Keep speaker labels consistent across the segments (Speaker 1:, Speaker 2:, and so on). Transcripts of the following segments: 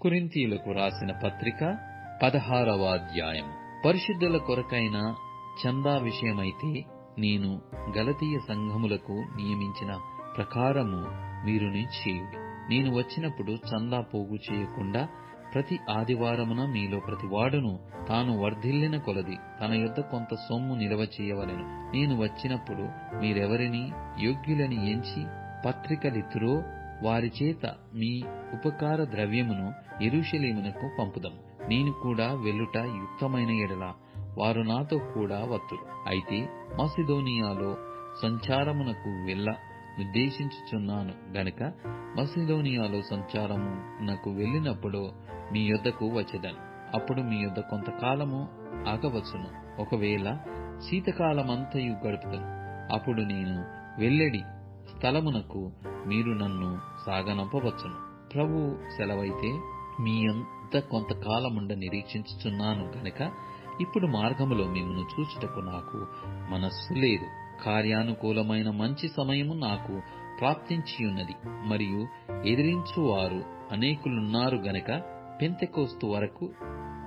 Speaker 1: కొరింథీయులకు రాసిన పత్రిక 16వ అధ్యాయం. పరిశుద్ధుల కొరకైన చందా విషయమైతే నేను గలతీయ సంఘములకు నియమించిన ప్రకారము మీరుని చేయుడి. నేను వచ్చినప్పుడు చందా పోగు చేయకుండా ప్రతి ఆదివారమున మీలో ప్రతివాడును తాను వర్ధిల్లిన కొలది తన యొద్ద కొంత సొమ్ము నిలవ చేయవలెను. నేను వచ్చినప్పుడు మీరెవరిని యోగ్యులని ఎంచి పత్రికలిత్తురో వారి చేత మీ ఉపకార ద్రవ్యమును యెరూషలేమునకు పంపుదము. నేను కూడా వెళ్ళుట యుక్తమైన ఎడల వారు నాతో కూడా వత్తురు. అయితే మసిదోనియాలో సంచారమునకు వెళ్ళ నిర్దేశించుచున్నాను గనుక మసిదోనియాలో సంచారమునకు వెళ్ళినప్పుడు మీ యొద్దకు వచ్చెదను. అప్పుడు మీ యొద్ద కొంతకాలము ఆగవచ్చును. ఒకవేళ శీతకాలమంతయు గడుపుదను. అప్పుడు నేను వెళ్ళెడి స్థలమునకు మీరు నన్ను సాగనంపవచ్చును. ప్రభు సెలవైతే మీ యొద్ద కొంతకాలముండ నిరీక్షించుచున్నాను గనుక ఇప్పుడు మార్గములో మిమ్మును చూచుటకు నాకు మనస్సు లేదు. కార్యానుకూలమైన మంచి సమయము నాకు ప్రాప్తించియున్నది, మరియు ఎదిరించువారు అనేకులున్నారు గనక పెంతెకోస్తు వరకు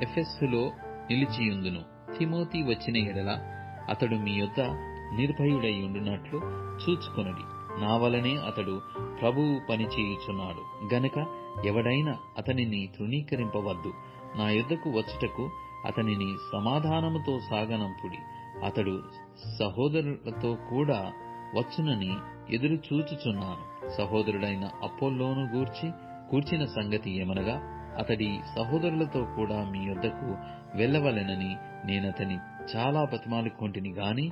Speaker 1: ఎఫెస్సులో నిలిచియుందును. తిమోతి వచ్చిన ఎడల అతడు మీ యొద్ద నిర్భయుడైయుండునట్లు చూచుకొనుడి. నా వలనే అతడు ప్రభువు పని చేయుచున్నాడు గనక ఎవడైనా అతనిని తృణీకరింపవద్దు. నా యొద్దకు వచ్చుటకు అతనిని సమాధానముతో సాగనంపుడి. అతడు సహోదరులతో కూడా వచ్చునని ఎదురు చూచుచున్నాను. సహోదరుడైన అపోల్లోను కూర్చిన సంగతి ఏమనగా, అతడి సహోదరులతో కూడా మీ యొద్దకు వెళ్ళవలెనని నేనతని చాలా బతిమాలుకొంటిని గాని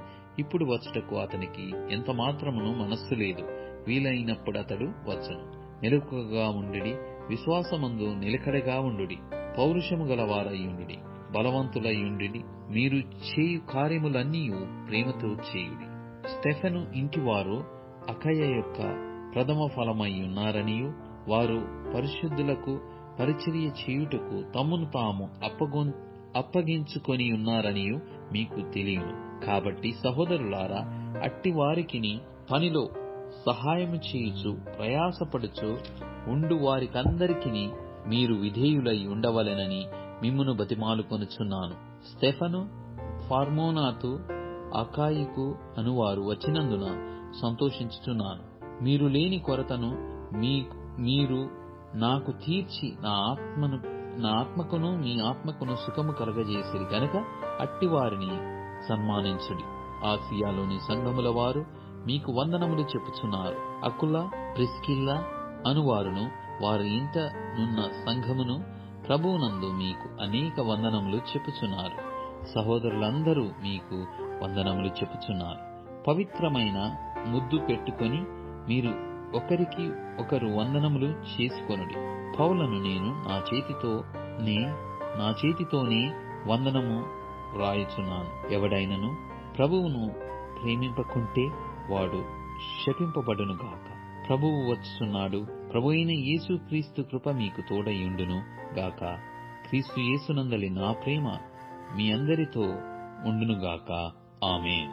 Speaker 1: ఇప్పుడు వచ్చుటకు అతనికి ఎంత మాత్రమును మనస్సు లేదు. వీలైనప్పుడు అతడు వచ్చును. మెలకువగా ఉండుడి, విశ్వాసమందు నిలకడగా ఉండుడి, పౌరుషము గలవారయ్యుండుడి, బలవంతులయ్యుండుడి. మీరు చేయు కార్యములన్నీ ప్రేమతో చేయుడి. స్టెఫెను ఇంటివారు అకయ యొక్క ప్రథమ ఫలమయ్యున్నారనియు వారు పరిశుద్ధులకు పరిచర్య చేయుటకు తమ్మును తాము అప్పగించుకొని ఉన్నారనియు మీకు తెలియను. కాబట్టి సహోదరులారా, అట్టి వారికిని పనిలో సహాయము చేయుచు ప్రయాసపడుచు ఉండు వారికందరికిని మీరు విధేయులై ఉండవలెనని మిమ్మును బతిమాలుకొనుచున్నాను. స్టెఫను, ఫార్మోనాతు, అకాయికు అనువారు వచ్చినందున సంతోషించుచున్నాను. మీరు లేని కొరతను మీరు నాకు తీర్చి నా ఆత్మకును మీ ఆత్మకును సుఖము కలగజేసిరి గనక అట్టి వారిని సన్మానించుడి. ఆసియాలోని సంఘముల వారు మీకు వందనములు చెప్పుచున్నారు. అకుల, ప్రిస్కిల్ల అనువారును వారి ఇంట నున్న సంఘమును ప్రభువునందు మీకు అనేక వందనములు చెప్పుచున్నారు. సహోదరులందరూ మీకు వందనములు చెప్పుచున్నారు. పవిత్రమైన ముద్దు పెట్టుకొని మీరు ఒకరికి ఒకరు వందనములు చేసుకొనుడి. పౌలను నేను నా చేతితోనే వందనము వ్రాయుచున్నాను. ఎవడైనను ప్రభువును ప్రేమింపకుంటే వాడు శపింపబడునుగాక. ప్రభువు వచ్చుచున్నాడు. ప్రభు అయిన యేసు క్రీస్తు కృప మీకు తోడయుండును గాక. క్రీస్తు యేసునందలి నా ప్రేమ మీ అందరితో ఉండునుగాక. ఆమేన్.